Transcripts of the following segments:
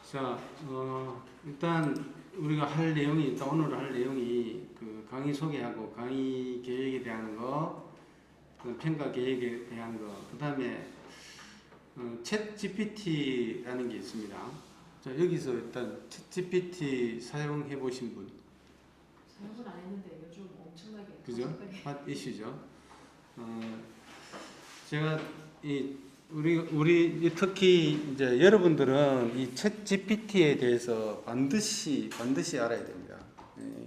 자, 일단 우리가 할 내용이, 일단 오늘 할 내용이 그 강의 소개하고 강의 계획에 대한 거, 그 평가 계획에 대한 거, 그 다음에 챗 GPT라는 게 있습니다. 자, 여기서 일단 챗 GPT 사용해 보신 분, 사용은 안 했는데 요즘 엄청나게 그죠? 가속하게. 핫 이슈죠. 제가 우리 특히 이제 여러분들은 이 챗 GPT에 대해서 반드시 알아야 됩니다.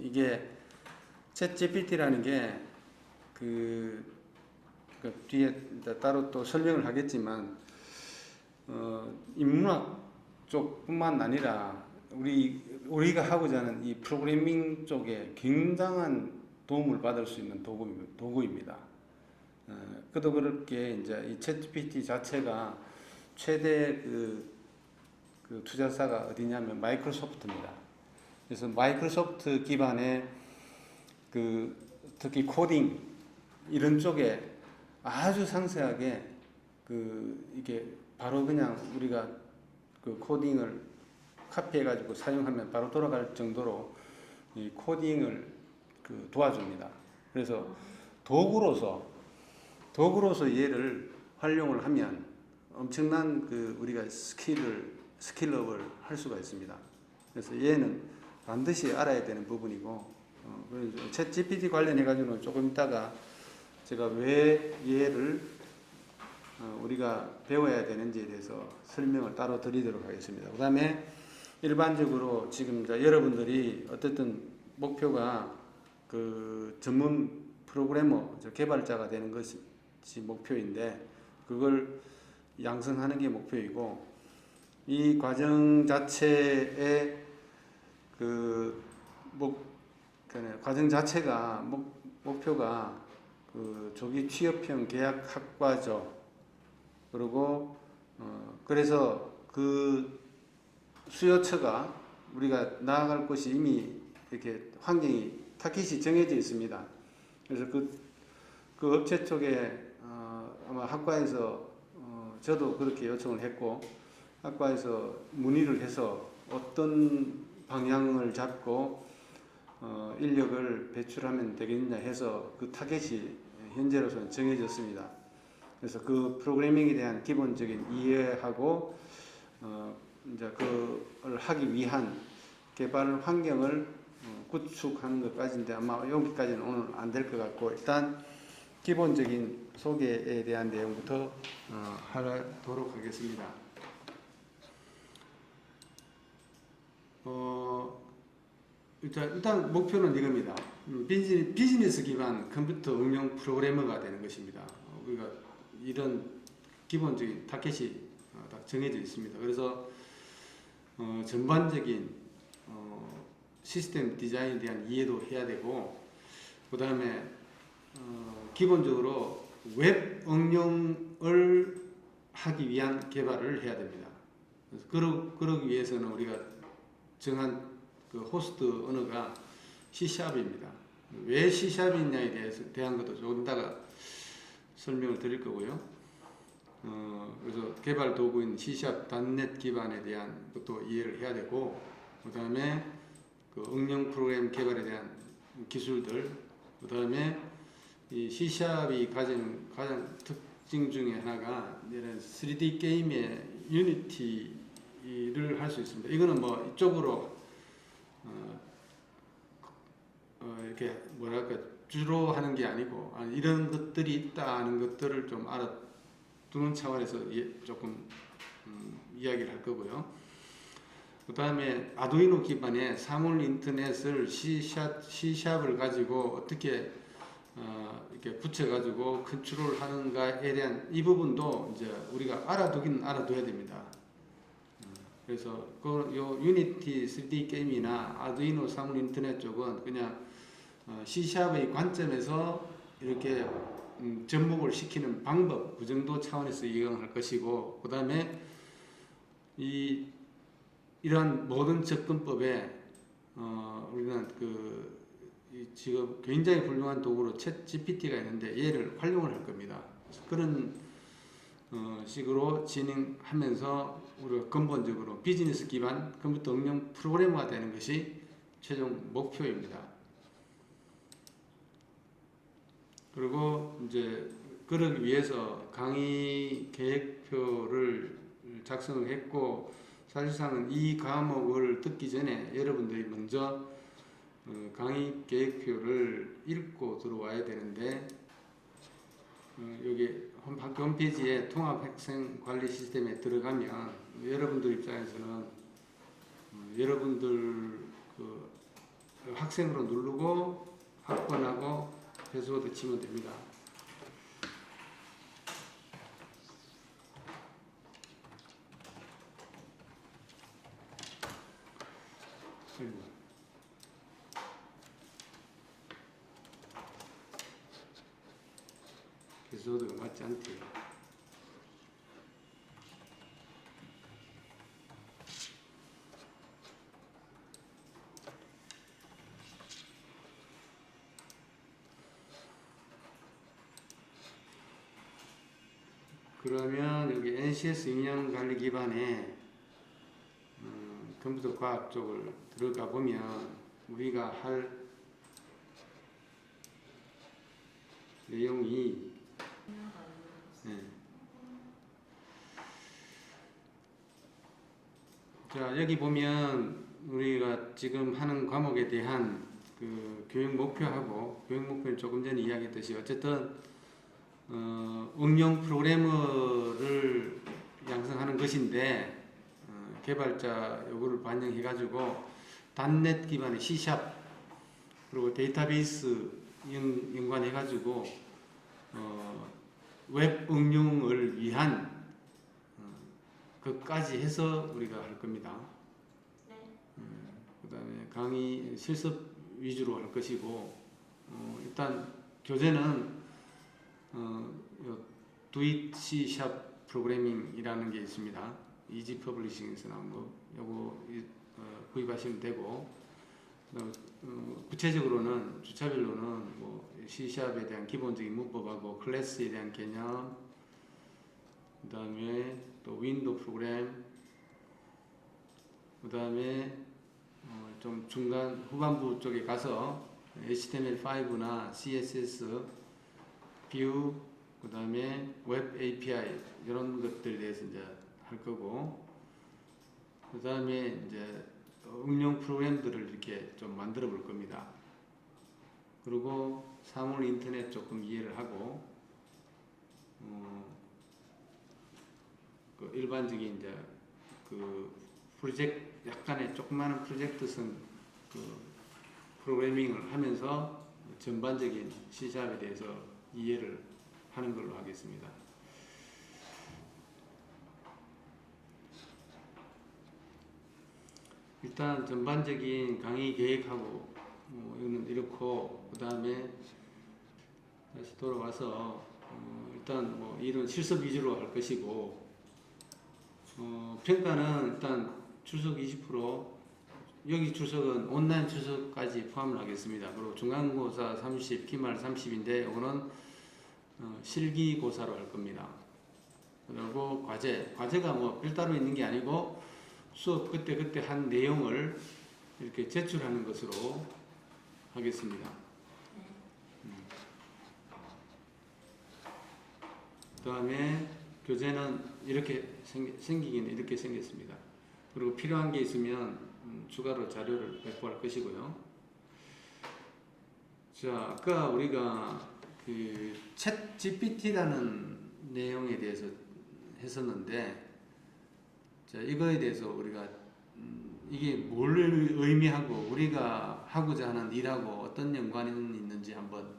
이게 챗 GPT라는 게 그 뒤에 따로 또 설명을 하겠지만 인문학 쪽뿐만 아니라 우리가 하고자 하는 이 프로그래밍 쪽에 굉장한 도움을 받을 수 있는 도구입니다. 그도 그렇게 이제 이 챗GPT 자체가 최대 그 투자사가 어디냐면 마이크로소프트입니다. 그래서 마이크로소프트 기반의 그 특히 코딩 이런 쪽에 아주 상세하게 이게 바로 그냥 우리가 그 코딩을 카피해 가지고 사용하면 바로 돌아갈 정도로 이 코딩을 도와줍니다. 그래서 도구로서 얘를 활용을 하면 엄청난 우리가 스킬업을 할 수가 있습니다. 그래서 얘는 반드시 알아야 되는 부분이고, 그래서 챗 GPT 관련해 가지고는 조금 이따가 제가 왜 얘를 우리가 배워야 되는지에 대해서 설명을 따로 드리도록 하겠습니다. 그 다음에 일반적으로 지금 여러분들이 어쨌든 목표가 그 전문 프로그래머, 개발자가 되는 것이 목표인데, 그걸 양성하는 게 목표이고, 이 과정 자체의 과정 자체가 목표가 조기 취업형 계약학과죠. 그리고 그래서 그 수요처가 우리가 나아갈 곳이 이미 이렇게 환경이 타깃이 정해져 있습니다. 그래서 그 업체 쪽에 아마 학과에서 저도 그렇게 요청을 했고, 학과에서 문의를 해서 어떤 방향을 잡고 인력을 배출하면 되겠느냐 해서 그 타겟이 현재로서는 정해졌습니다. 그래서 그 프로그래밍에 대한 기본적인 이해하고 이제 그걸 하기 위한 개발 환경을 구축하는 것까지인데, 아마 여기까지는 오늘 안 될 것 같고, 일단 기본적인 소개에 대한 내용부터 하도록 하겠습니다. 일단 목표는 이겁니다. 비즈니스 기반 컴퓨터 응용 프로그래머가 되는 것입니다. 우리가 이런 기본적인 타겟이 다 정해져 있습니다. 그래서 전반적인 시스템 디자인에 대한 이해도 해야 되고, 그 다음에 기본적으로 웹 응용을 하기 위한 개발을 해야 됩니다. 그래서 그러기 위해서는 우리가 정한 그 호스트 언어가 C#입니다. 왜 C#이냐에 대한 것도 조금 이따가 설명을 드릴 거고요. 그래서 개발 도구인 C# .NET 기반에 대한 것도 이해를 해야 되고, 그 다음에 그 응용 프로그램 개발에 대한 기술들, 그 다음에 이 C#이 가장 특징 중에 하나가 이런 3D 게임의 유니티를 할 수 있습니다. 이거는 뭐 이쪽으로 이렇게 뭐랄까 주로 하는 게 아니고, 이런 것들이 있다는 것들을 좀 알아두는 차원에서 조금 이야기를 할 거고요. 그 다음에 아두이노 기반의 사물 인터넷을 C#을 가지고 어떻게 이렇게 붙여가지고 컨트롤 하는가에 대한 이 부분도 이제 우리가 알아둬야 됩니다. 그래서 요 유니티 3D 게임이나 아두이노 사물 인터넷 쪽은 그냥 C#의 관점에서 이렇게 접목을 시키는 방법, 그 정도 차원에서 이용할 것이고, 그 다음에 이러한 모든 접근법에 우리는 지금 굉장히 훌륭한 도구로 챗 GPT가 있는데 얘를 활용을 할 겁니다. 그런 식으로 진행하면서 우리가 근본적으로 비즈니스 기반 컴퓨터 응용 프로그래머가 되는 것이 최종 목표입니다. 그리고 이제 그러기 위해서 강의 계획표를 작성했고, 사실상은 이 과목을 듣기 전에 여러분들이 먼저 강의 계획표를 읽고 들어와야 되는데, 여기 홈페이지에 통합학생관리 시스템에 들어가면 여러분들 입장에서는 여러분들 그 학생으로 누르고 학번하고 패스워드 치면 됩니다. 패스워드가 맞지 않대요. 그러면 여기 NCS 인형관리 기반에 컴퓨터 과학 쪽을 들어가 보면 우리가 할 내용이 자, 여기 보면 우리가 지금 하는 과목에 대한 그 교육 목표하고, 교육 목표는 조금 전에 이야기했듯이 어쨌든 응용 프로그래머를 양성하는 것인데, 개발자 요구를 반영해 가지고 .NET 기반의 C# 그리고 데이터베이스 연관해 가지고 웹 응용을 위한 그까지 해서 우리가 할 겁니다. 네. 그다음에 강의 실습 위주로 할 것이고, 일단 교재는 Do It C# 프로그래밍이라는 게 있습니다. 이지 퍼블리싱에서 나온 거, 요거 구입하시면 되고, 구체적으로는 주차별로는 뭐 C#에 대한 기본적인 문법하고 클래스에 대한 개념, 그다음에 또 윈도우 프로그램, 그다음에 좀 중간 후반부 쪽에 가서 HTML5나 CSS, 뷰, 그다음에 웹 API 이런 것들에 대해서 이제 할 거고, 그다음에 이제 응용 프로그램들을 이렇게 좀 만들어 볼 겁니다. 그리고 사물 인터넷 조금 이해를 하고, 그 일반적인 이제 그 프로젝트, 약간의 조그마한 프로젝트성 그 프로그래밍을 하면서 전반적인 C샵에 대해서 이해를 하는 걸로 하겠습니다. 일단 전반적인 강의 계획하고 이거는 이렇고, 그 다음에 다시 돌아와서 일단 뭐 이런 실습 위주로 할 것이고, 평가는 일단 출석 20%, 여기 출석은 온라인 출석까지 포함을 하겠습니다. 그리고 중간고사 30, 기말 30인데 이거는 실기고사로 할 겁니다. 그리고 과제가 뭐 별다로 있는 게 아니고 수업 그때 한 내용을 이렇게 제출하는 것으로 하겠습니다. 그 다음에 교재는 이렇게 생기기는 이렇게 생겼습니다. 그리고 필요한 게 있으면 추가로 자료를 배포할 것이고요. 자, 아까 우리가 그 챗 GPT라는 내용에 대해서 했었는데, 자, 이거에 대해서 우리가 이게 뭘 의미하고 우리가 하고자 하는 일하고 어떤 연관이 있는지 한번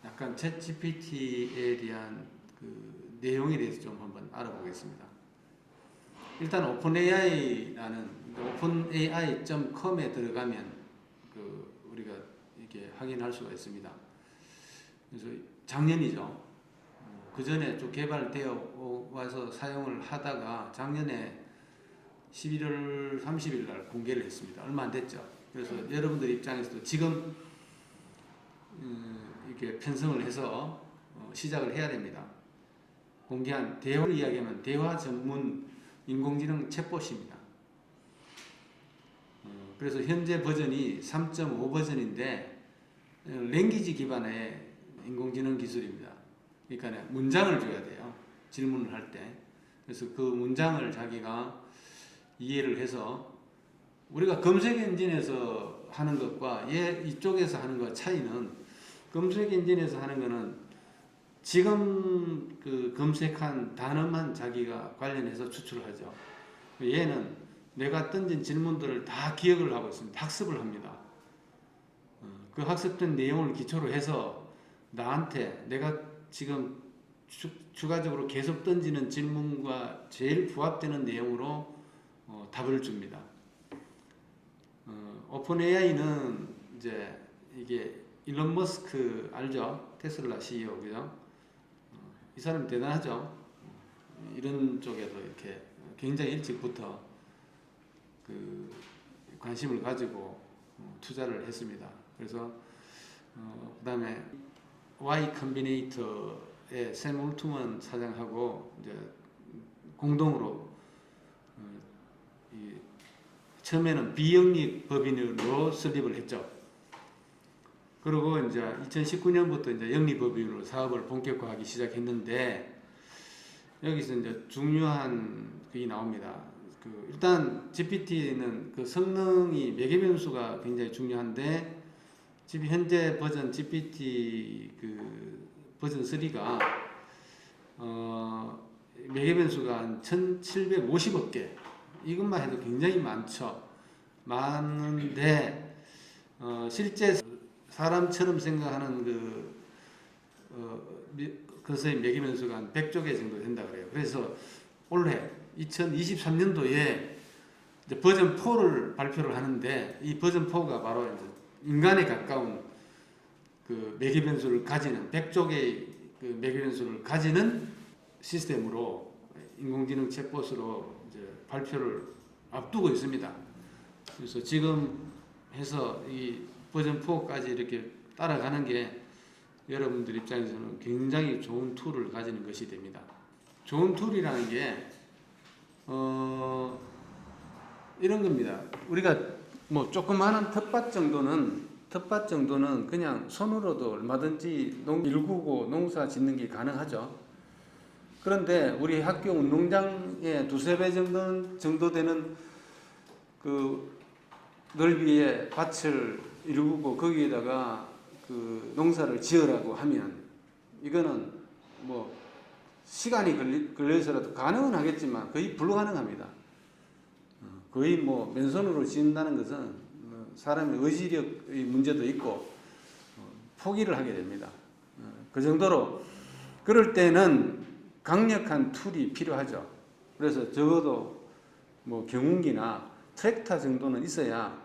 약간 챗 GPT에 대한 그 내용에 대해서 좀 한번 알아보겠습니다. 일단 오픈AI라는 openai.com에 들어가면 그 우리가 이렇게 확인할 수가 있습니다. 그래서 작년이죠. 그 전에 좀 개발되어 와서 사용을 하다가 작년에 11월 30일 날 공개를 했습니다. 얼마 안 됐죠. 그래서 여러분들 입장에서도 지금 이렇게 편성을 해서 시작을 해야 됩니다. 공개한 대화를 이야기하면 대화 전문 인공지능 챗봇입니다. 그래서 현재 버전이 3.5 버전인데 랭귀지 기반의 인공지능 기술입니다. 그러니까 문장을 줘야 돼요. 질문을 할 때. 그래서 그 문장을 자기가 이해를 해서 우리가 검색 엔진에서 하는 것과 이쪽에서 하는 것 차이는 검색 엔진에서 하는 거는 지금 그 검색한 단어만 자기가 관련해서 추출하죠. 얘는 내가 던진 질문들을 다 기억을 하고 있습니다. 학습을 합니다. 그 학습된 내용을 기초로 해서 나한테 내가 지금 추가적으로 계속 던지는 질문과 제일 부합되는 내용으로 답을 줍니다. 오픈 AI는 이제 이게 일론 머스크 알죠? 테슬라 CEO 그죠? 이 사람 대단하죠. 이런 쪽에도 이렇게 굉장히 일찍부터 그 관심을 가지고 투자를 했습니다. 그래서 그다음에 Y 컴비네이터의 샘 올트먼 사장하고 이제 공동으로 처음에는 비영리 법인으로 설립을 했죠. 그리고 이제 2019년부터 이제 영리 법인으로 사업을 본격화하기 시작했는데 여기서 이제 중요한 그게 나옵니다. 일단 GPT는 그 성능이 매개 변수가 굉장히 중요한데 현재 버전 GPT 그 버전 3가 매개 변수가 한 1,750억 개. 이것만 해도 굉장히 많죠. 많은데 실제 사람처럼 생각하는 그것의 매개 변수가 한 100조 개 정도 된다 그래요. 그래서 올해 2023년도에 이제 버전 4를 발표를 하는데 이 버전 4가 바로 이제 인간에 가까운 그 매개 변수를 가지는 100조 개의 그 매개 변수를 가지는 시스템으로 인공지능 챗봇으로 이제 발표를 앞두고 있습니다. 그래서 지금 해서 이 버전 4까지 이렇게 따라가는 게 여러분들 입장에서는 굉장히 좋은 툴을 가지는 것이 됩니다. 좋은 툴이라는 게 이런 겁니다. 우리가 뭐 조그마한 텃밭 정도는 그냥 손으로도 얼마든지 일구고 농사 짓는 게 가능하죠. 그런데 우리 학교 운동장에 두세 배 정도 되는 그 넓이의 밭을 일구고 거기에다가 그 농사를 지으라고 하면 이거는 뭐 시간이 걸려서라도 가능은 하겠지만 거의 불가능합니다. 거의 뭐 맨손으로 짓는다는 것은 사람의 의지력의 문제도 있고 포기를 하게 됩니다. 그 정도로 그럴 때는 강력한 툴이 필요하죠. 그래서 적어도 뭐 경운기나 트랙터 정도는 있어야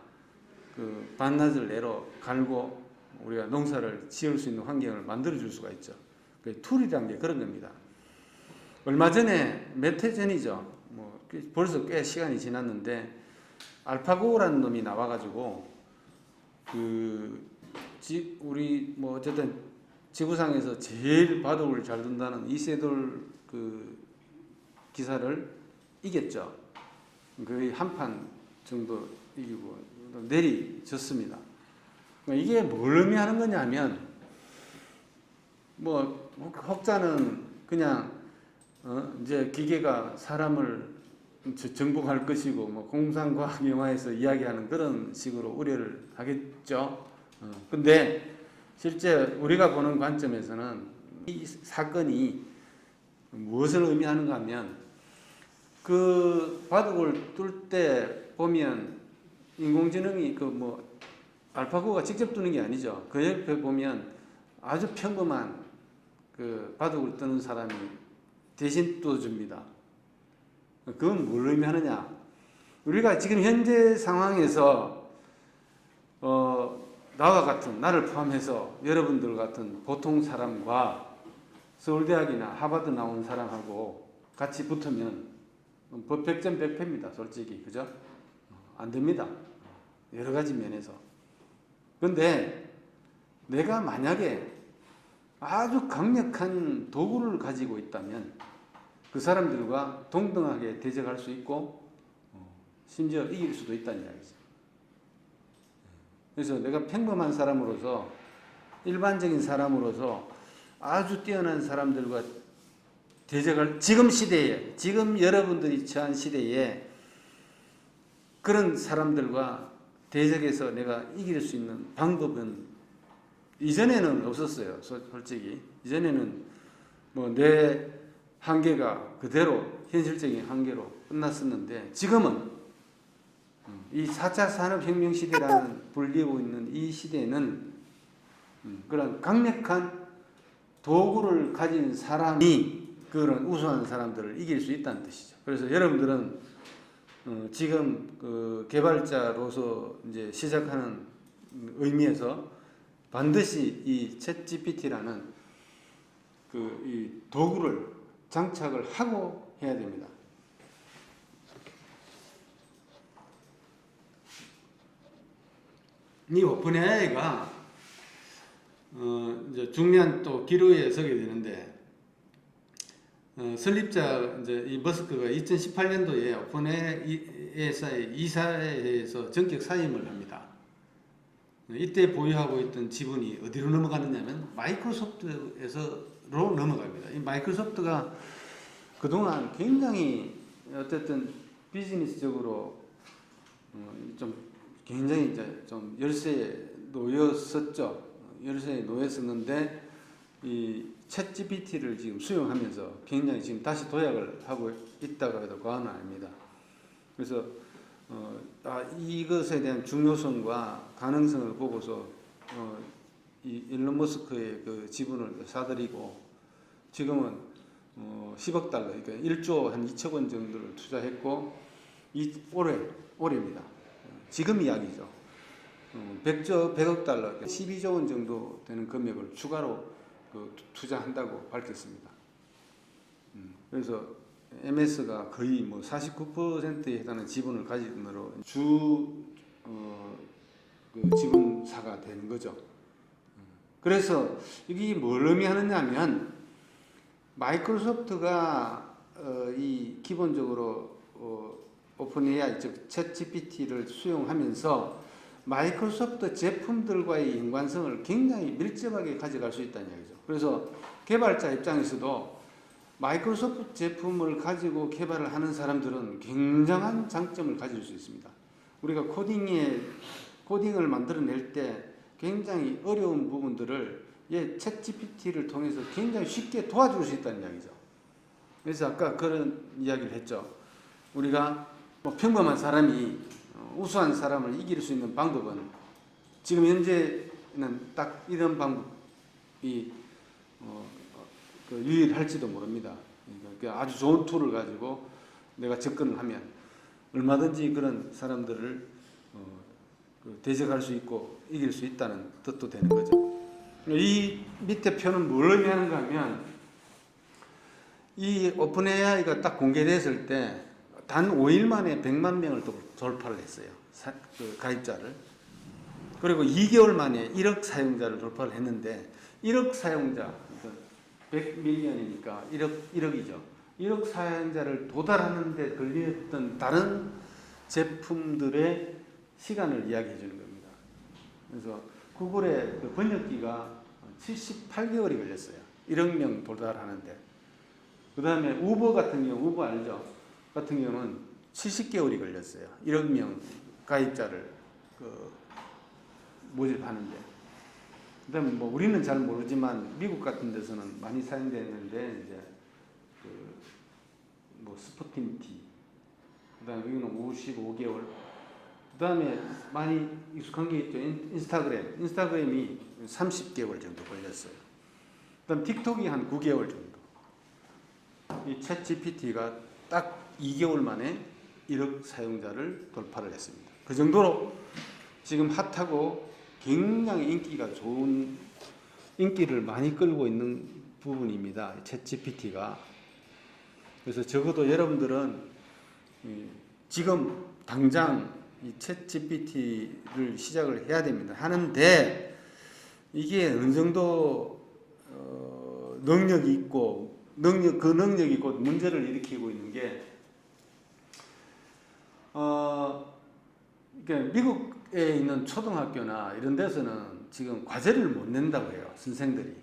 그 반나절 내로 갈고 우리가 농사를 지을 수 있는 환경을 만들어 줄 수가 있죠. 그 툴이라는 게 그런 겁니다. 얼마 전에 몇 해 전이죠. 뭐 벌써 꽤 시간이 지났는데 알파고라는 놈이 나와가지고 우리 뭐 어쨌든 지구상에서 제일 바둑을 잘 둔다는 이세돌 그 기사를 이겼죠. 거의 한 판 정도 이기고 내리졌습니다. 이게 뭘 의미하는 거냐면 뭐 혹자는 그냥 이제 기계가 사람을 정복할 것이고 뭐 공상과학 영화에서 이야기하는 그런 식으로 우려를 하겠죠. 근데 실제 우리가 보는 관점에서는 이 사건이 무엇을 의미하는가 하면 그 바둑을 둘 때 보면 인공지능이 그 뭐 알파고가 직접 두는 게 아니죠. 그 옆에 보면 아주 평범한 그 바둑을 뜨는 사람이 대신 뚫어줍니다. 그건 뭘 의미하느냐? 우리가 지금 현재 상황에서 나와 같은 나를 포함해서 여러분들 같은 보통 사람과 서울대학이나 하버드 나온 사람하고 같이 붙으면 100점 100패입니다. 솔직히 그죠? 안 됩니다. 여러 가지 면에서. 그런데 내가 만약에 아주 강력한 도구를 가지고 있다면 그 사람들과 동등하게 대적할 수 있고 심지어 이길 수도 있다는 이야기죠. 그래서 내가 평범한 사람으로서 일반적인 사람으로서 아주 뛰어난 사람들과 대적할 지금 시대에 지금 여러분들이 처한 시대에 그런 사람들과 대적해서 내가 이길 수 있는 방법은 이전에는 없었어요. 솔직히 이전에는 뭐 내 한계가 그대로 현실적인 한계로 끝났었는데 지금은 이 4차 산업혁명 시대라는 불리고 있는 이 시대에는 그런 강력한 도구를 가진 사람이 그런 우수한 사람들을 이길 수 있다는 뜻이죠. 그래서 여러분들은 지금 그 개발자로서 이제 시작하는 의미에서 반드시 이 챗GPT라는 그 이 도구를 장착을 하고 해야 됩니다. 이 오픈 AI가 이제 중요한 또 기로에 서게 되는데 설립자 이제 이 머스크가 2018년도에 오픈 AI의 이사회에서 전격 사임을 합니다. 이때 보유하고 있던 지분이 어디로 넘어가느냐면 마이크로소프트에서로 넘어갑니다. 이 마이크로소프트가 그동안 굉장히 어쨌든 비즈니스적으로 좀 굉장히 이제 좀 열세에 놓였었죠. 열세에 놓였었는데 이 챗GPT를 지금 수용하면서 굉장히 지금 다시 도약을 하고 있다고 해도 과언은 아닙니다. 그래서 이것에 대한 중요성과 가능성을 보고서 이 일론 머스크의 그 지분을 사들이고 지금은 10억 달러, 그러니까 1조 한 2천 원 정도를 투자했고 올해입니다. 지금 이야기죠. 100억 달러, 12조 원 정도 되는 금액을 추가로 투자한다고 밝혔습니다. 그래서 MS가 거의 뭐 49%에 해당하는 지분을 가짐으로 그 지분사가 되는 거죠. 그래서 이게 뭘 의미하느냐면 마이크로소프트가 이 기본적으로 오픈 AI 즉 챗GPT를 수용하면서 마이크로소프트 제품들과의 연관성을 굉장히 밀접하게 가져갈 수 있다는 이야기죠. 그래서 개발자 입장에서도 마이크로소프트 제품을 가지고 개발을 하는 사람들은 굉장한 장점을 가질 수 있습니다. 우리가 코딩을 만들어낼 때 굉장히 어려운 부분들을 챗GPT를 통해서 굉장히 쉽게 도와줄 수 있다는 이야기죠. 그래서 아까 그런 이야기를 했죠. 우리가 뭐 평범한 사람이 우수한 사람을 이길 수 있는 방법은 지금 현재는 딱 이런 방법이 유일할지도 모릅니다. 그러니까 아주 좋은 툴을 가지고 내가 접근을 하면 얼마든지 그런 사람들을 대적할 수 있고 이길 수 있다는 뜻도 되는 거죠. 이 밑에 표는 뭘 의미하는가 하면 이 오픈 AI가 딱 공개됐을 때 단 5일 만에 100만 명을 돌파를 했어요. 가입자를. 그리고 2개월 만에 1억 사용자를 돌파를 했는데 1억 사용자 100밀리언이니까 1억이죠. 1억 사용자를 도달하는 데 걸렸던 다른 제품들의 시간을 이야기해 주는 겁니다. 그래서 구글의 그 번역기가 78개월이 걸렸어요. 1억 명 도달하는데. 그 다음에 우버 같은 경우, 우버 알죠? 같은 경우는 70개월이 걸렸어요. 1억 명 가입자를 모집하는데. 그 다음에 뭐 우리는 잘 모르지만 미국 같은 데서는 많이 사용되는데 이제 뭐 스포티니티. 그 다음에 이거는 55개월. 그 다음에 많이 익숙한 게 있죠. 인스타그램이 30개월 정도 걸렸어요. 그 다음 틱톡이 한 9개월 정도. 이 챗GPT가 딱 2개월 만에 1억 사용자를 돌파를 했습니다. 그 정도로 지금 핫하고 굉장히 인기가 좋은, 인기를 많이 끌고 있는 부분입니다. 챗GPT가. 그래서 적어도 여러분들은 지금 당장 이 챗GPT를 시작을 해야 됩니다. 하는데 이게 어느 정도 능력이 있고 그 능력이 곧 문제를 일으키고 있는 게 그러니까 미국에 있는 초등학교나 이런 데서는 지금 과제를 못 낸다고 해요. 선생들이.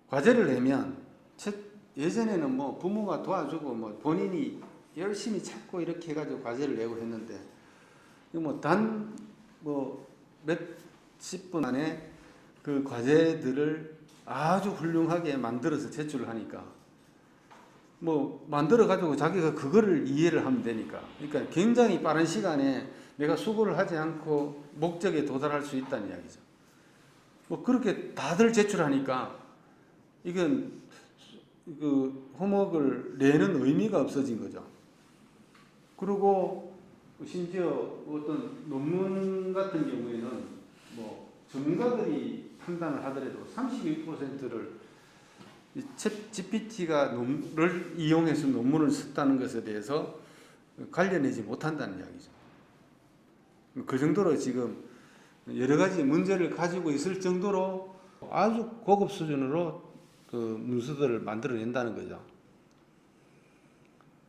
과제를 내면 예전에는 뭐 부모가 도와주고 뭐 본인이 열심히 찾고 이렇게 해가지고 과제를 내고 했는데 뭐 몇십 분 안에 그 과제들을 아주 훌륭하게 만들어서 제출을 하니까 뭐 만들어 가지고 자기가 그거를 이해를 하면 되니까 그러니까 굉장히 빠른 시간에 내가 수고를 하지 않고 목적에 도달할 수 있다는 이야기죠. 뭐 그렇게 다들 제출하니까 이건 그 호목을 내는 의미가 없어진 거죠. 그리고 심지어 어떤 논문 같은 경우에는 뭐 전문가들이 판단을 하더라도 32%를 챗 GPT가 를 이용해서 논문을 썼다는 것에 대해서 관련내지 못한다는 이야기죠. 그 정도로 지금 여러 가지 문제를 가지고 있을 정도로 아주 고급 수준으로 그 문서들을 만들어낸다는 거죠.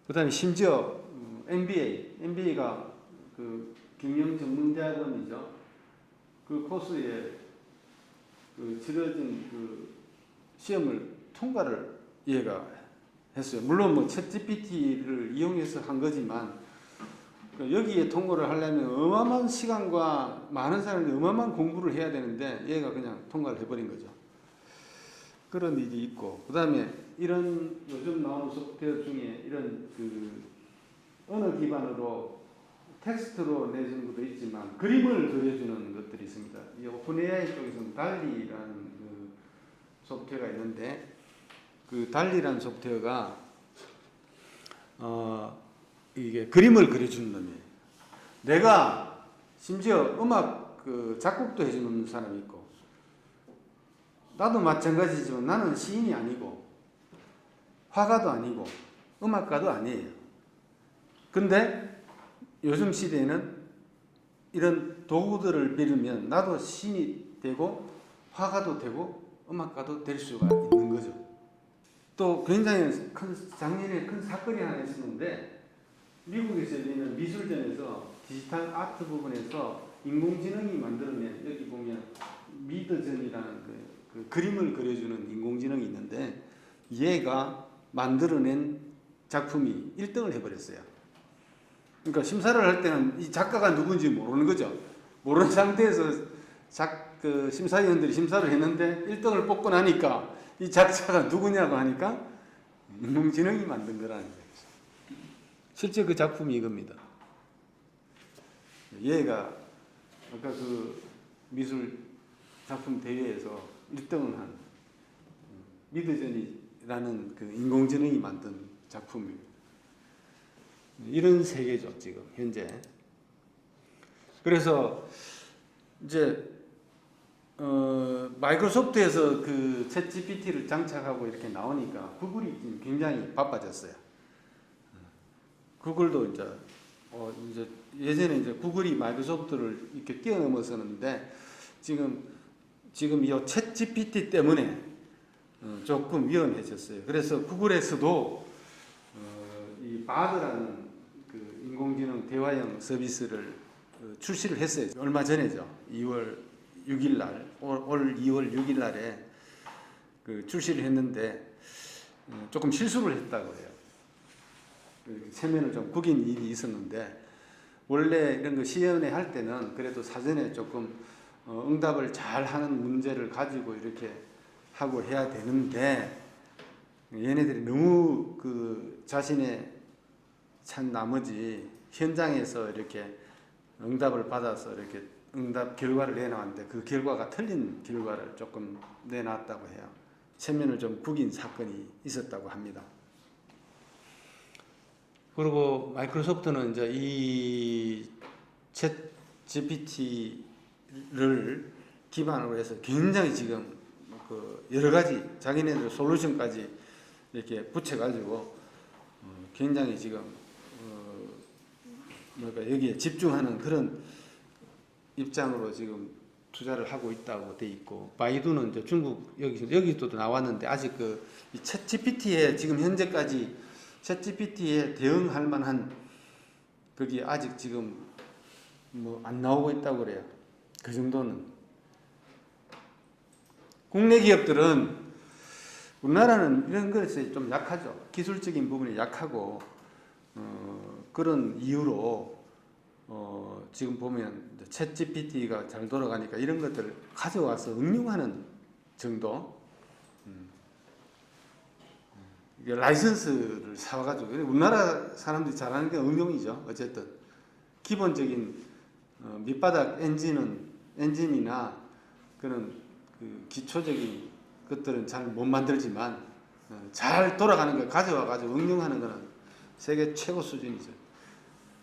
그 다음에 심지어 MBA가 그 경영 전문대학원이죠. 그 코스에 그 치러진 그 시험을 통과를 얘가 했어요. 물론 뭐 챗GPT를 이용해서 한 거지만 여기에 통과를 하려면 어마어마한 시간과 많은 사람이 어마어마한 공부를 해야 되는데 얘가 그냥 통과를 해버린 거죠. 그런 일이 있고 그 다음에 이런 요즘 나오는 소프트웨어 중에 이런 그 언어 기반으로 텍스트로 내주는 것도 있지만 그림을 그려주는 것들이 있습니다. 이 오픈AI 쪽에서는 달리라는 그 소프트웨어가 있는데 그 달리라는 소프트웨어가 이게 그림을 그려주는 놈이에요. 내가 심지어 음악 그 작곡도 해주는 사람이 있고 나도 마찬가지지만 나는 시인이 아니고 화가도 아니고 음악가도 아니에요. 근데 요즘 시대에는 이런 도구들을 빌으면 나도 시인이 되고 화가도 되고 음악가도 될 수가 있는 거죠. 또 굉장히 작년에 큰 사건이 하나 있었는데 미국에서 열리는 미술전에서 디지털 아트 부분에서 인공지능이 만들어낸 여기 보면 미드전이라는 그 그림을 그려주는 인공지능이 있는데 얘가 만들어낸 작품이 1등을 해버렸어요. 그러니까 심사를 할 때는 이 작가가 누군지 모르는 거죠. 모르는 상태에서 그 심사위원들이 심사를 했는데 1등을 뽑고 나니까 이 작자가 누구냐고 하니까 인공지능이 만든 거라는 거죠. 실제 그 작품이 이겁니다. 얘가 아까 그 미술 작품 대회에서 1등을 한 미드전이라는 그 인공지능이 만든 작품입니다. 이런 세계죠, 지금 현재. 그래서 이제 마이크로소프트에서 그 챗GPT를 장착하고 이렇게 나오니까 구글이 지금 굉장히 바빠졌어요. 구글도 이제 예전에 이제 구글이 마이크로소프트를 이렇게 뛰어넘었었는데 지금 이 챗GPT 때문에 조금 위험해졌어요. 그래서 구글에서도 이 바드라는 그 인공지능 대화형 서비스를 출시를 했어요. 얼마 전에죠. 2월 6일 날, 올 2월 6일 날에 그 출시를 했는데 조금 실수를 했다고 해요. 체면을 좀 구긴 일이 있었는데 원래 이런 거 시연회 할 때는 그래도 사전에 조금 응답을 잘 하는 문제를 가지고 이렇게 하고 해야 되는데 얘네들이 너무 그 자신의 찬 나머지 현장에서 이렇게 응답을 받아서 이렇게 응답 결과를 내놨는데 그 결과가 틀린 결과를 조금 내놨다고 해요. 체면을 좀 구긴 사건이 있었다고 합니다. 그리고 마이크로소프트는 이제 이 챗 GPT를 기반으로 해서 굉장히 지금 그 여러 가지 자기네들 솔루션까지 이렇게 붙여가지고 굉장히 지금 여기에 집중하는 그런 입장으로 지금 투자를 하고 있다고 돼 있고, 바이두는 이제 중국 여기도 나왔는데 아직 이 챗GPT에 지금 현재까지 챗GPT에 대응할 만한 그게 아직 지금 뭐 안 나오고 있다고 그래요. 그 정도는. 국내 기업들은, 우리나라는 이런 것에 좀 약하죠. 기술적인 부분이 약하고, 그런 이유로 지금 보면 챗GPT가 잘 돌아가니까 이런 것들을 가져와서 응용하는 정도. 이게 라이선스를 사와가지고, 우리나라 사람들이 잘하는 게 응용이죠. 어쨌든 기본적인 밑바닥 엔진이나 그런 그 기초적인 것들은 잘 못 만들지만 잘 돌아가는 걸 가져와가지고 응용하는 거는 세계 최고 수준이죠.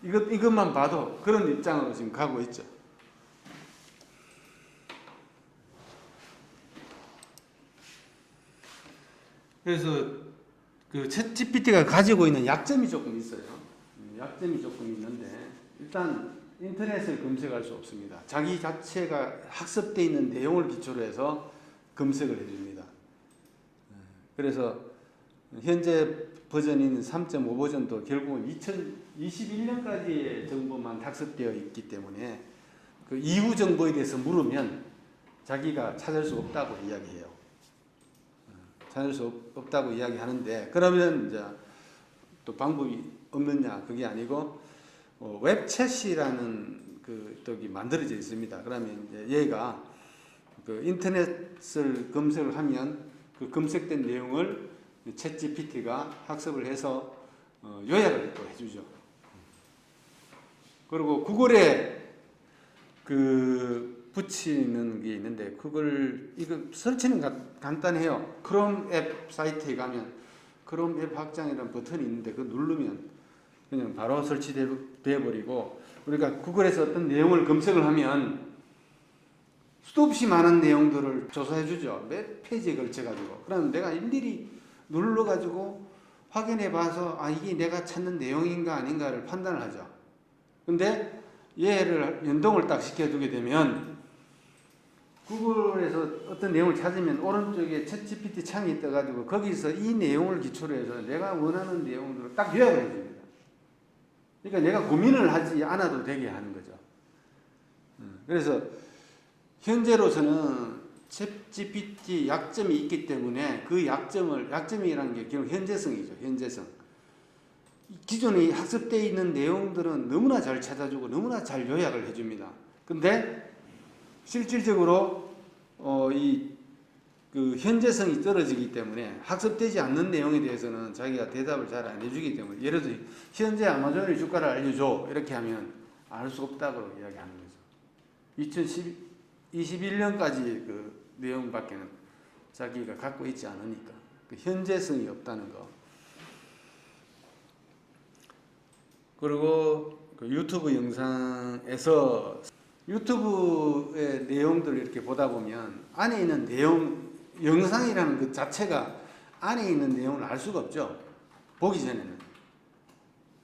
이것만 봐도 그런 입장으로 지금 가고 있죠. 그래서 그 챗GPT가 가지고 있는 약점이 조금 있어요. 약점이 조금 있는데, 일단 인터넷을 검색할 수 없습니다. 자기 자체가 학습되어 있는 내용을 기초로 해서 검색을 해줍니다. 그래서 현재 버전인 3.5 버전도 결국은 2021년까지의 정보만 학습되어 있기 때문에 그 이후 정보에 대해서 물으면 자기가 찾을 수 없다고 이야기해요. 찾을 수 없다고 이야기하는데, 그러면 이제 또 방법이 없느냐? 그게 아니고 웹챗이라는 그 떡이 만들어져 있습니다. 그러면 이제 얘가 그 인터넷을 검색을 하면 그 검색된 내용을 챗GPT가 학습을 해서 요약을 또 해주죠. 그리고 구글에 그 붙이는 게 있는데, 이거 설치는 간단해요. 크롬 앱 사이트에 가면 크롬 앱 확장이라는 버튼이 있는데 그거 누르면 그냥 바로 설치돼 버리고, 우리가 구글에서 어떤 내용을 검색을 하면 수도 없이 많은 내용들을 조사해 주죠. 몇 페이지에 걸쳐 가지고. 그럼 내가 일일이 눌러 가지고 확인해 봐서 이게 내가 찾는 내용인가 아닌가를 판단을 하죠. 근데 얘를 연동을 딱 시켜두게 되면 구글에서 어떤 내용을 찾으면 오른쪽에 챗GPT 창이 떠가지고 거기서 이 내용을 기초로 해서 내가 원하는 내용들을 딱 요약을 해줍니다. 그러니까 내가 고민을 하지 않아도 되게 하는 거죠. 그래서 현재로서는 챗GPT 약점이 있기 때문에 그 약점이라는 게 결국 현재성이죠. 현재성. 기존에 학습되어 있는 내용들은 너무나 잘 찾아주고 너무나 잘 요약을 해줍니다. 근데 실질적으로 그 현재성이 떨어지기 때문에 학습되지 않는 내용에 대해서는 자기가 대답을 잘 안 해주기 때문에, 예를 들어 현재 아마존의 주가를 알려줘 이렇게 하면 알 수 없다고 이야기하는 거죠. 2021년까지 그 내용밖에는 자기가 갖고 있지 않으니까 그 현재성이 없다는 거. 그리고 그 유튜브 영상에서 유튜브의 내용들을 이렇게 보다 보면 안에 있는 내용, 영상이라는 그 자체가 안에 있는 내용을 알 수가 없죠. 보기 전에는.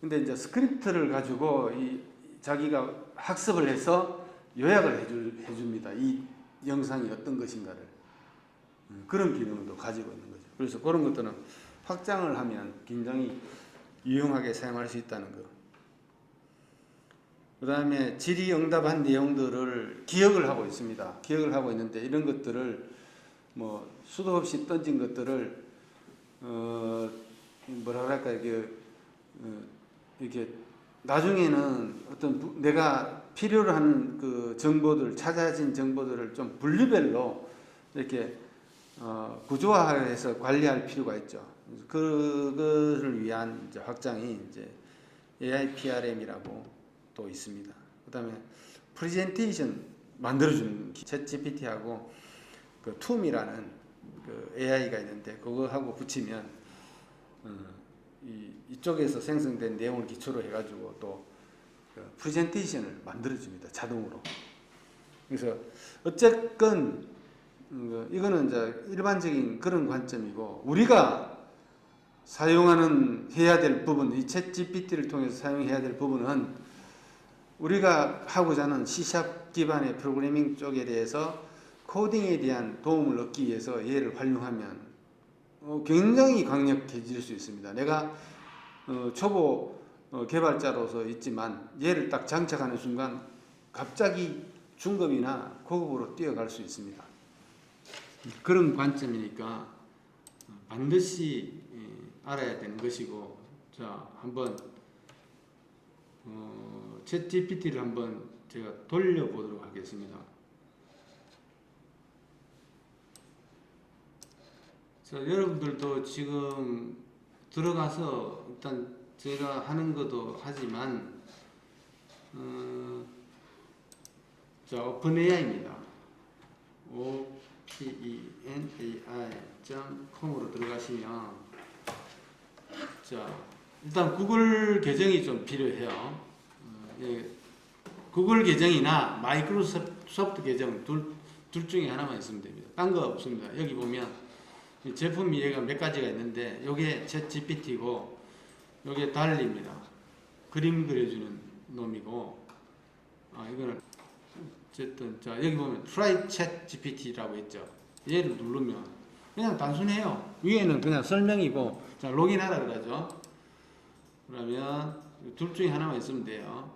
근데 이제 스크립트를 가지고 자기가 학습을 해서 요약을 해줍니다. 이 영상이 어떤 것인가를. 그런 기능도 가지고 있는 거죠. 그래서 그런 것들은 확장을 하면 굉장히 유용하게 사용할 수 있다는 거. 그 다음에 질의응답한 내용들을 기억을 하고 있습니다. 기억을 하고 있는데 이런 것들을 뭐 수도 없이 던진 것들을 뭐랄까 이렇게 나중에는 어떤 내가 필요로 하는 그 정보들, 찾아진 정보들을 좀 분류별로 이렇게 구조화해서 관리할 필요가 있죠. 그거를 위한 이제 확장이 이제 AI PRM이라고 또 있습니다. 그다음에 프레젠테이션 만들어주는 챗GPT하고 그 툼이라는 그 AI가 있는데 그거하고 붙이면 이쪽에서 생성된 내용을 기초로 해가지고 또 그 프레젠테이션을 만들어줍니다. 자동으로. 그래서 어쨌건 이거는 이제 일반적인 그런 관점이고, 우리가 해야 될 부분, 이 챗GPT를 통해서 사용해야 될 부분은 우리가 하고자 하는 C# 기반의 프로그래밍 쪽에 대해서 코딩에 대한 도움을 얻기 위해서 얘를 활용하면 굉장히 강력해질 수 있습니다. 내가 초보 개발자로서 있지만 얘를 딱 장착하는 순간 갑자기 중급이나 고급으로 뛰어갈 수 있습니다. 그런 관점이니까 반드시 알아야 되는 것이고, 자 한번 챗 GPT를 한번 제가 돌려보도록 하겠습니다. 자, 여러분들도 지금 들어가서 일단 제가 하는 것도 하지만 자, 오픈AI입니다. openai.com으로 들어가시면, 자 일단 구글 계정이 좀 필요해요. 예, 구글 계정이나 마이크로소프트 계정 둘 중에 하나만 있으면 됩니다. 딴 거 없습니다. 여기 보면 제품 얘가 몇 가지가 있는데, 요게 챗 GPT고 요게 달리입니다. 그림 그려주는 놈이고, 이거는 어쨌든 자 여기 보면 Try Chat GPT라고 있죠. 얘를 누르면 그냥 단순해요. 위에는 그냥 설명이고, 자 로그인하라 그러죠. 그러면 둘 중에 하나만 있으면 돼요.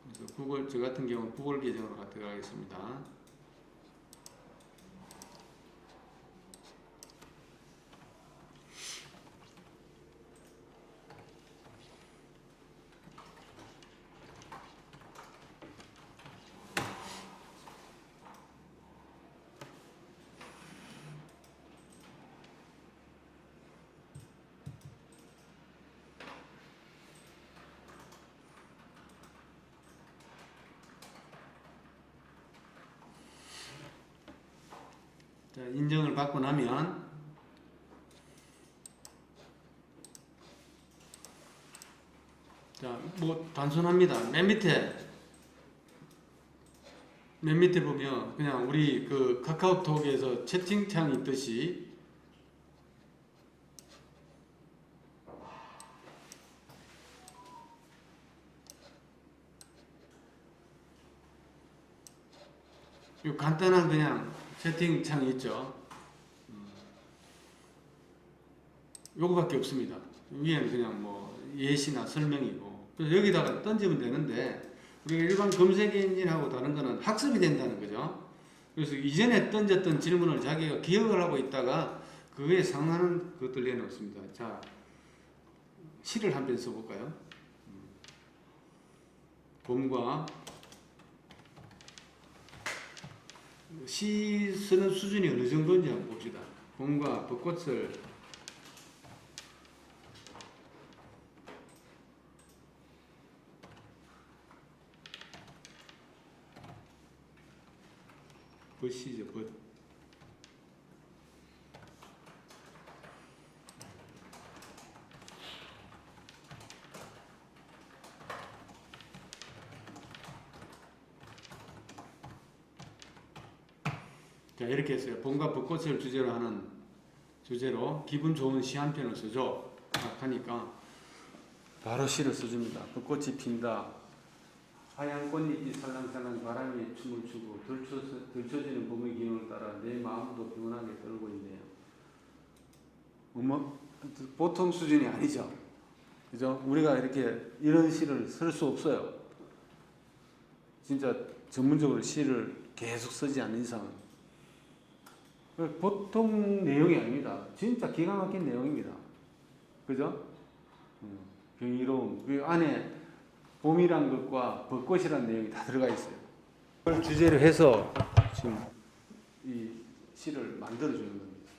그래서 구글, 저 같은 경우는 구글 계정으로 들어가겠습니다. 자, 인정을 받고 나면 자, 뭐 단순합니다. 맨 밑에 보면 그냥 우리 그 카카오톡에서 채팅창이 있듯이 요 간단한 그냥 채팅창이 있죠. 요거밖에 없습니다. 위에는 그냥 뭐 예시나 설명이고, 그래서 여기다가 던지면 되는데, 우리가 일반 검색 엔진하고 다른 거는 학습이 된다는 거죠. 그래서 이전에 던졌던 질문을 자기가 기억을 하고 있다가 그거에 상하는 것들 내놓습니다. 자, 시를 한 편 써볼까요? 봄과 시 쓰는 수준이 어느 정도인지 한번 봅시다. 봄과 벚꽃을 벚시죠, 벚. 자, 이렇게 했어요. 봄과 벚꽃을 주제로 하는 주제로 기분 좋은 시 한 편을 써줘. 딱 하니까 바로 시를 써줍니다. 벚꽃이 핀다. 하얀 꽃잎이 살랑살랑 바람에 춤을 추고 들춰지는 봄의 기운을 따라 내 마음도 피곤하게 떨고 있네요. 뭐 보통 수준이 아니죠. 그죠? 우리가 이렇게 이런 시를 쓸 수 없어요. 진짜 전문적으로 시를 계속 쓰지 않는 이상은. 보통 내용이 아닙니다. 진짜 기가 막힌 내용입니다. 그죠? 경이로움. 그 안에 봄이란 것과 벚꽃이란 내용이 다 들어가 있어요. 그걸 주제로 해서 지금 이 시를 만들어주는 겁니다.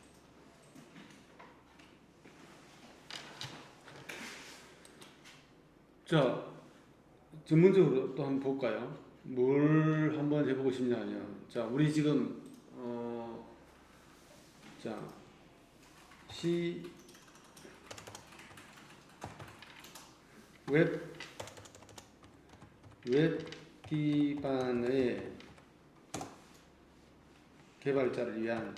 자, 전문적으로 또 한번 볼까요? 뭘 한번 해보고 싶냐면, 자, 우리 지금 자, 시 웹 기반의 개발자를 위한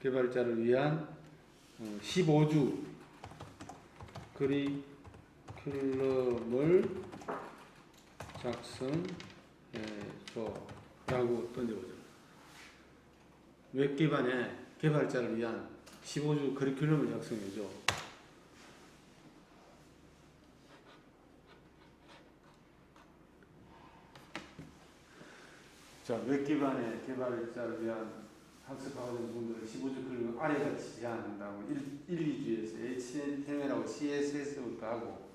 개발자를 위한 15주 커리큘럼을 작성해줘라고 던져보죠. 웹 기반의 개발자를 위한 15주 커리큘럼을 작성해줘. 자, 웹 기반의 개발자를 위한 학습하고자 하는 분들은 15주 커리큘럼 아래같이 제한한다고 2주에서 HTML하고 CSS부터 하고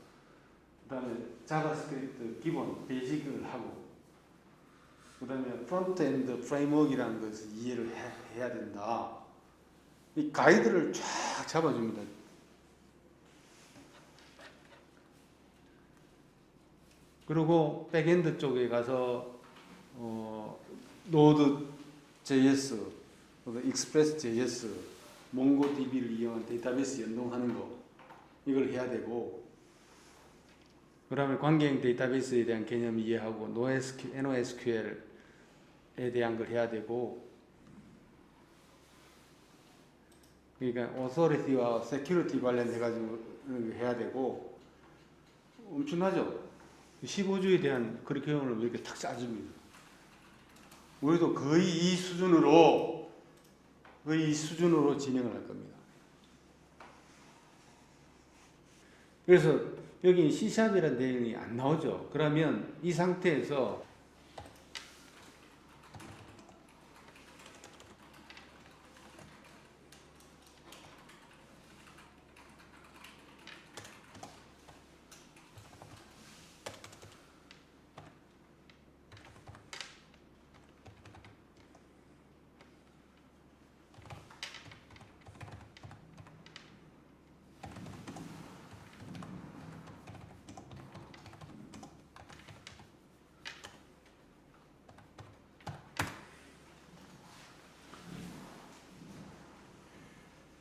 그 다음에 자바스크립트 기본 베이직을 하고 그 다음에 프론트엔드 프레임워크이라는 것을 이해를 해야 된다. 이 가이드를 쫙 잡아줍니다. 그리고 백엔드 쪽에 가서 노드 JS, 익스프레스 JS, 몽고DB를 이용한 데이터베이스 연동하는 거 이걸 해야 되고 그 다음에 관계형 데이터베이스에 대한 개념 이해하고 NoSQL에 대한 걸 해야 되고 그러니까 오소리티와 세큐리티 관련해가지고 해야 되고 엄청나죠? 15주에 대한 커리큘럼을 이렇게 탁 짜줍니다. 우리도 거의 이 수준으로 진행을 할 겁니다. 그래서 여기 C샵이라는 내용이 안 나오죠. 그러면 이 상태에서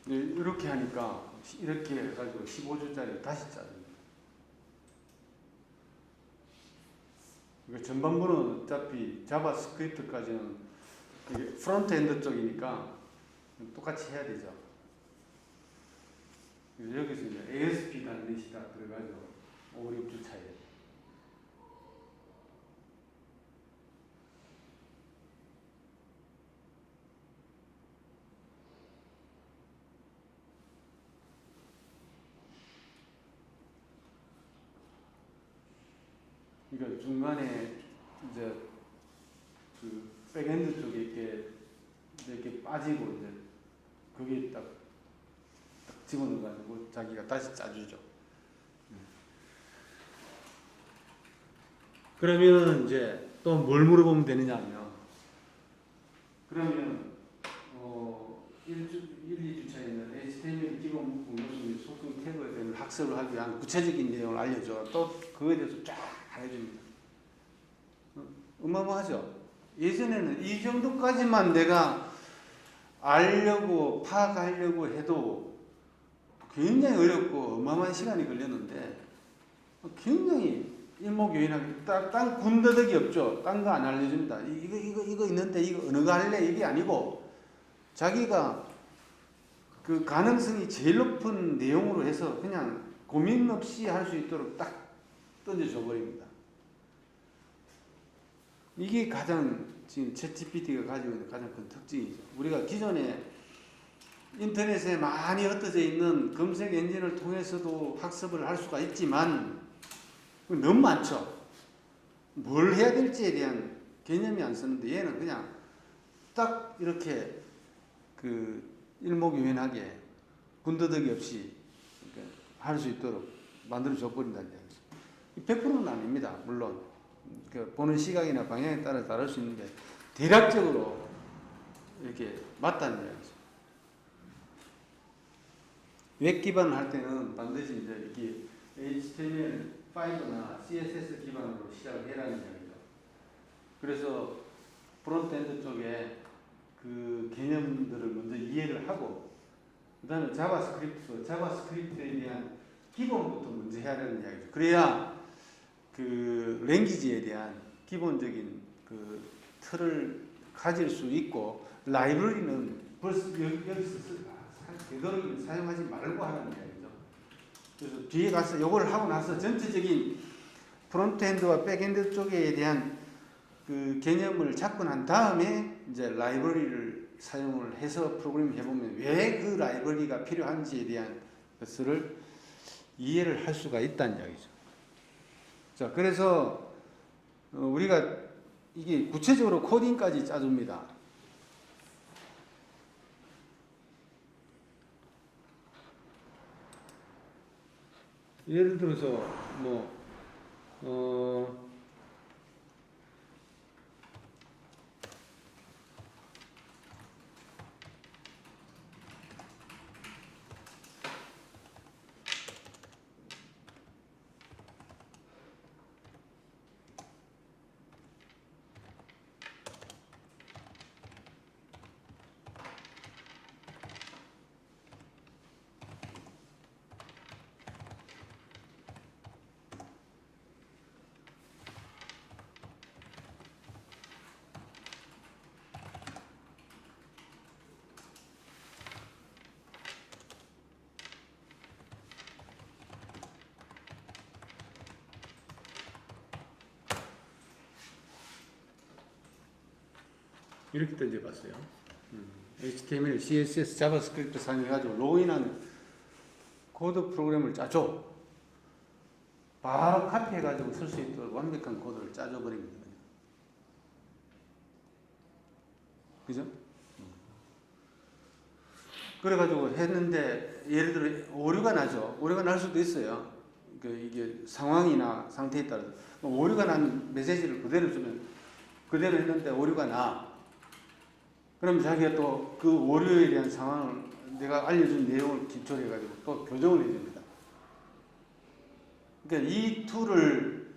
이렇게 하니까 이렇게 해가지고 15주짜리 다시 짜줍니다. 그러니까 전반부는 어차피 자바스크립트까지는 프론트엔드 쪽이니까 똑같이 해야 되죠. 여기서 이제 ASP.NET이다 그래가지고 5, 6주 차이. 그러니까 중간에 이제 그 백엔드 쪽에 이렇게 빠지고 이제 거기에 딱 집어넣어가지고 자기가 다시 짜주죠. 그러면 이제 또 뭘 물어보면 되느냐면 그러면 1, 2주 차에는 HTML 기본 문구 요소 소통 태그에 대한 학습을 하기 위한 구체적인 내용을 알려줘. 또 그거에 대해서 쫙 해줍니다. 어마어마하죠. 예전에는 이 정도까지만 내가 알려고 파악하려고 해도 굉장히 어렵고 어마어마한 시간이 걸렸는데 굉장히 일목요연하게 딴 군더더기 없죠. 딴 거 안 알려줍니다. 이거 있는데 이거 어느 거 할래? 이게 아니고 자기가 그 가능성이 제일 높은 내용으로 해서 그냥 고민 없이 할 수 있도록 딱 던져줘 버립니다. 이게 가장 지금 챗GPT가 가지고 있는 가장 큰 특징이죠. 우리가 기존에 인터넷에 많이 흩어져 있는 검색 엔진을 통해서도 학습을 할 수가 있지만 너무 많죠. 뭘 해야 될지에 대한 개념이 안 쓰는데 얘는 그냥 딱 이렇게 그 일목요연하게 군더더기 없이 할 수 있도록 만들어줘 버린다는 얘기죠. 100%는 아닙니다. 물론 그 보는 시각이나 방향에 따라 다를 수 있는데 대략적으로 이렇게 맞다는 이야기죠. 웹 기반을 할 때는 반드시 이제 이렇게 HTML5나 CSS 기반으로 시작을 해라는 이야기죠. 그래서 프론트엔드 쪽에 그 개념들을 먼저 이해를 하고 그 다음에 자바스크립트에 대한 기본부터 먼저 해야 되는 이야기죠. 그래야 그 랭귀지에 대한 기본적인 그 틀을 가질 수 있고 라이브러리는 벌써 여기서 되도록 사용하지 말고 하는 이야기죠. 그래서 뒤에 가서 요걸 하고 나서 전체적인 프론트엔드와 백엔드 쪽에 대한 그 개념을 잡고 난 다음에 이제 라이브러리를 사용을 해서 프로그램을 해보면 왜 그 라이브러리가 필요한지에 대한 것을 이해를 할 수가 있다는 이야기죠. 자, 그래서 우리가 이게 구체적으로 코딩까지 짜줍니다. 예를 들어서 이렇게 던져봤어요. HTML, CSS, 자바스크립트 사용해가지고 로그인하는 코드 프로그램을 짜줘. 바로 카피해가지고 쓸 수 있도록 완벽한 코드를 짜줘 버립니다. 그죠? 그래가지고 했는데 예를 들어 오류가 나죠. 오류가 날 수도 있어요. 이게 상황이나 상태에 따라서 오류가 난 메시지를 그대로 주면 그대로 했는데 오류가 나. 그럼 자기가 또 그 오류에 대한 상황을 내가 알려준 내용을 기초로 해가지고 또 교정을 해줍니다. 그러니까 이 툴을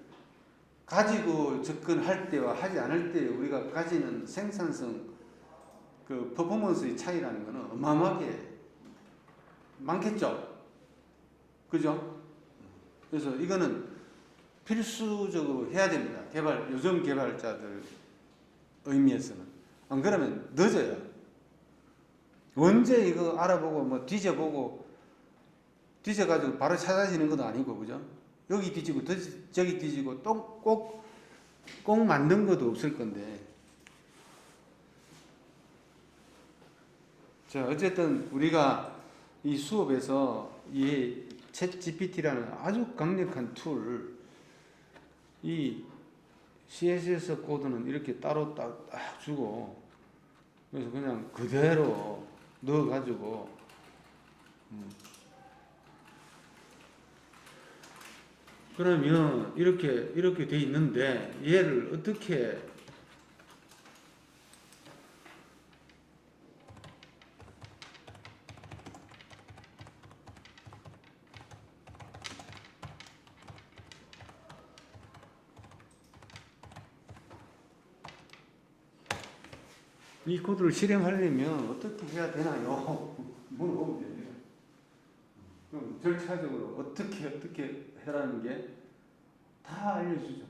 가지고 접근할 때와 하지 않을 때 우리가 가지는 생산성, 그 퍼포먼스의 차이라는 것은 어마어마하게 많겠죠. 그죠? 그래서 이거는 필수적으로 해야 됩니다. 요즘 개발자들 의미에서는. 안 그러면 늦어요. 언제 이거 알아보고 뒤져가지고 바로 찾아지는 것도 아니고, 그죠? 여기 뒤지고 저기 뒤지고 또 꼭 만든 것도 없을 건데. 자, 어쨌든 우리가 이 수업에서 이 챗GPT라는 아주 강력한 툴, 이 CSS 코드는 이렇게 따로 딱 주고, 그래서 그냥 그대로 넣어가지고, 그러면 이렇게 돼 있는데, 얘를 어떻게 이 코드를 실행하려면 어떻게 해야 되나요? 물어보면 됩니다. 그럼 절차적으로 어떻게 해라는 게 다 알려주죠.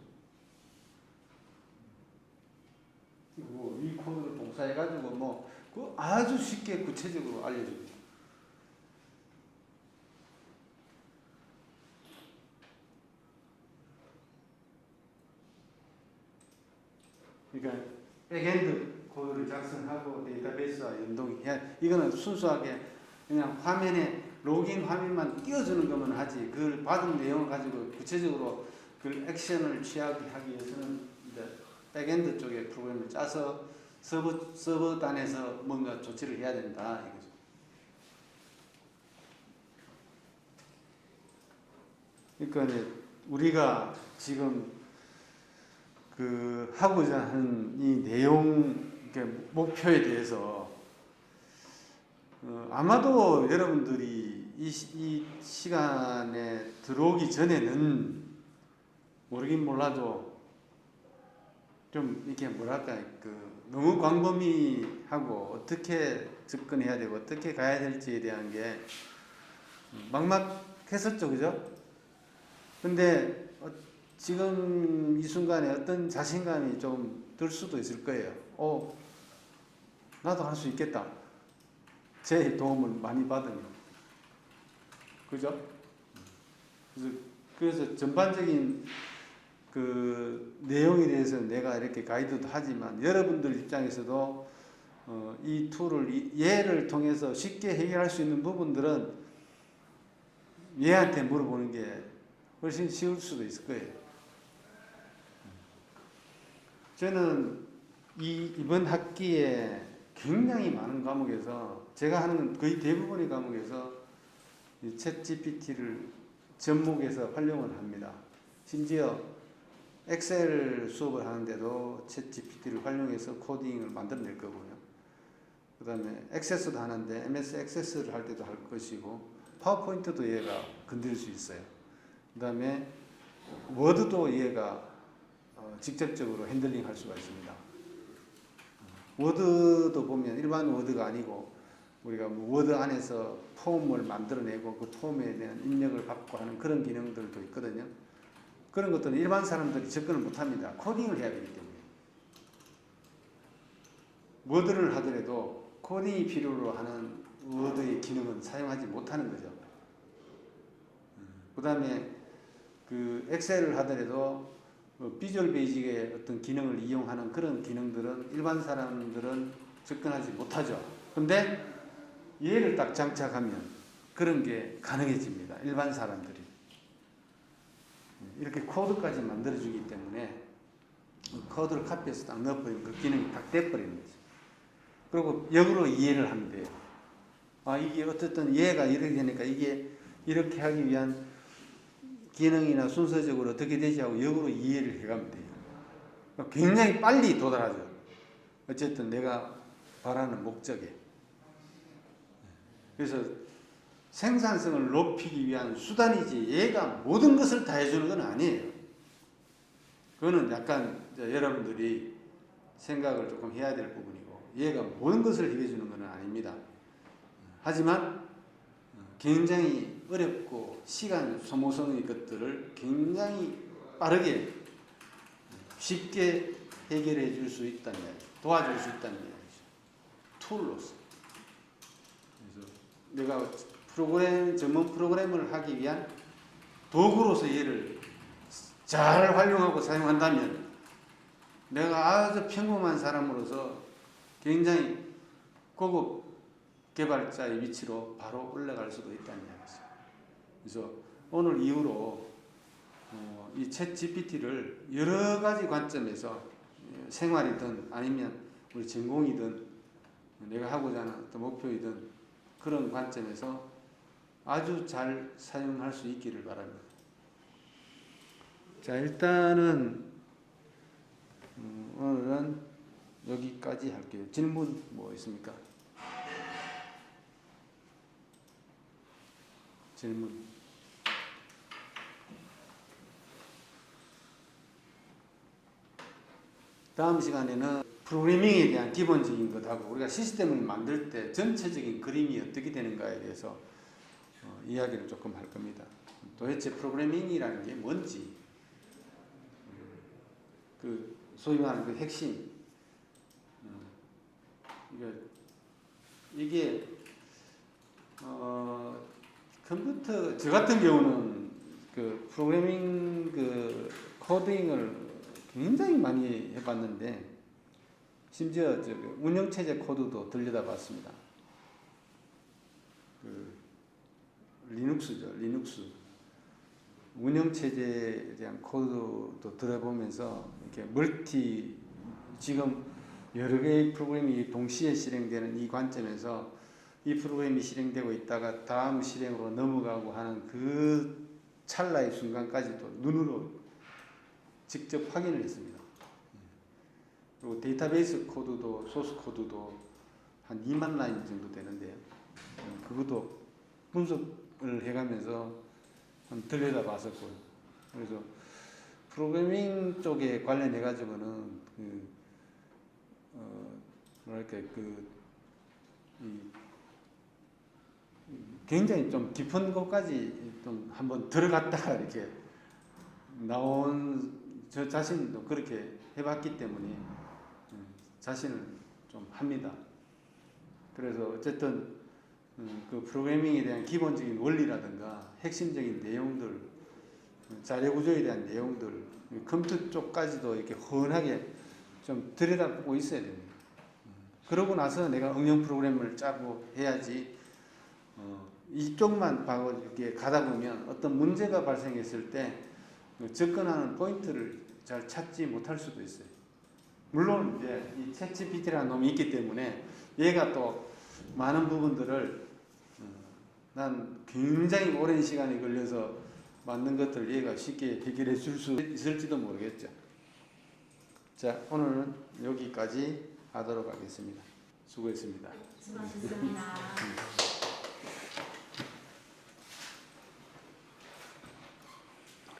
이 코드를 복사해가지고 그 아주 쉽게 구체적으로 알려줍니다. 그러니까 백엔드 코드를 작성하고 데이터베이스와 연동해야, 이거는 순수하게 그냥 화면에 로그인 화면만 띄워주는 것만 하지, 그걸 받은 내용을 가지고 구체적으로 그 액션을 취하게 하기 위해서는 이제 백엔드 쪽에 프로그램을 짜서 서버 단에서 뭔가 조치를 해야 된다 이거죠. 그러니까 이제 우리가 지금 그 하고자 하는 이 내용, 목표에 대해서 아마도 여러분들이 이 시간에 들어오기 전에는 모르긴 몰라도 좀 이렇게 너무 광범위하고 어떻게 접근해야 되고 어떻게 가야 될지에 대한 게 막막했었죠, 그죠? 근데 지금 이 순간에 어떤 자신감이 좀 들 수도 있을 거예요. 나도 할 수 있겠다. 제 도움을 많이 받으면. 그죠? 그래서 전반적인 그 내용에 대해서 내가 이렇게 가이드도 하지만 여러분들 입장에서도 이 툴을 얘를 통해서 쉽게 해결할 수 있는 부분들은 얘한테 물어보는 게 훨씬 쉬울 수도 있을 거예요. 저는 이번 학기에 굉장히 많은 과목에서 제가 하는 거의 대부분의 과목에서 이 챗 GPT를 접목해서 활용을 합니다. 심지어 엑셀 수업을 하는데도 챗 GPT를 활용해서 코딩을 만들어낼 거고요. 그 다음에 액세스도 하는데 MS 액세스를 할 때도 할 것이고 파워포인트도 얘가 건드릴 수 있어요. 그 다음에 워드도 얘가 직접적으로 핸들링 할 수가 있습니다. 워드도 보면 일반 워드가 아니고 우리가 뭐 워드 안에서 폼을 만들어내고 그 폼에 대한 입력을 받고 하는 그런 기능들도 있거든요. 그런 것들은 일반 사람들이 접근을 못합니다. 코딩을 해야 되기 때문에. 워드를 하더라도 코딩이 필요로 하는 워드의 기능은 사용하지 못하는 거죠. 그 다음에 그 엑셀을 하더라도 비주얼 베이직의 어떤 기능을 이용하는 그런 기능들은 일반 사람들은 접근하지 못하죠. 근데 얘를 딱 장착하면 그런 게 가능해집니다. 일반 사람들이. 이렇게 코드까지 만들어주기 때문에 코드를 카피해서 딱 넣어버리면 그 기능이 딱 돼버리는 거죠. 그리고 역으로 이해를 하면 돼요. 아, 이게 어쨌든 얘가 이렇게 되니까 이게 이렇게 하기 위한 기능이나 순서적으로 어떻게 되지 하고 역으로 이해를 해가면 돼요. 굉장히 빨리 도달하죠. 어쨌든 내가 바라는 목적에. 그래서 생산성을 높이기 위한 수단이지 얘가 모든 것을 다 해주는 건 아니에요. 그거는 약간 여러분들이 생각을 조금 해야 될 부분이고 얘가 모든 것을 해주는 건 아닙니다. 하지만 굉장히 어렵고 시간 소모성의 것들을 굉장히 빠르게 쉽게 해결해 줄 수 있다는 이야기, 도와줄 수 있다는 이야기죠. 툴로서. 그래서 내가 전문 프로그램을 하기 위한 도구로서 얘를 잘 활용하고 사용한다면 내가 아주 평범한 사람으로서 굉장히 고급 개발자의 위치로 바로 올라갈 수도 있다는 이야기죠. 그래서 오늘 이후로 이 챗 GPT를 여러 가지 관점에서 생활이든 아니면 우리 전공이든 내가 하고자 하는 어떤 목표이든 그런 관점에서 아주 잘 사용할 수 있기를 바랍니다. 자, 일단은 오늘은 여기까지 할게요. 질문 뭐 있습니까? 질문. 다음 시간에는 프로그래밍에 대한 기본적인 것하고 우리가 시스템을 만들 때 전체적인 그림이 어떻게 되는가에 대해서 이야기를 조금 할 겁니다. 도대체 프로그래밍이라는 게 뭔지, 그 소위 말하는 그 핵심, 이게 컴퓨터 저 같은 경우는 그 프로그래밍 그 코딩을 굉장히 많이 해봤는데 심지어 운영체제 코드도 들여다봤습니다. 그 리눅스죠, 리눅스. 운영체제에 대한 코드도 들어보면서 이렇게 지금 여러 개의 프로그램이 동시에 실행되는 이 관점에서 이 프로그램이 실행되고 있다가 다음 실행으로 넘어가고 하는 그 찰나의 순간까지도 눈으로 직접 확인을 했습니다. 그리고 데이터베이스 코드도 소스 코드도 한 2만 라인 정도 되는데요. 그것도 분석을 해가면서 한 들여다봤었고요. 그래서 프로그래밍 쪽에 관련해 가지고는 굉장히 좀 깊은 곳까지 좀 한번 들어갔다가 이렇게 나온 저 자신도 그렇게 해봤기 때문에 자신을 좀 합니다. 그래서 어쨌든 그 프로그래밍에 대한 기본적인 원리라든가 핵심적인 내용들, 자료 구조에 대한 내용들, 컴퓨터 쪽까지도 이렇게 훤하게 좀 들여다보고 있어야 됩니다. 그러고 나서 내가 응용 프로그램을 짜고 해야지 이쪽만 봐고 이렇게 가다 보면 어떤 문제가 발생했을 때 접근하는 포인트를 잘 찾지 못할 수도 있어요. 물론 이제 이 챗GPT라는 놈이 있기 때문에 얘가 또 많은 부분들을 난 굉장히 오랜 시간이 걸려서 만든 것들을 얘가 쉽게 해결해 줄 수 있을지도 모르겠죠. 자, 오늘은 여기까지 하도록 하겠습니다. 수고했습니다. 수고하셨습니다.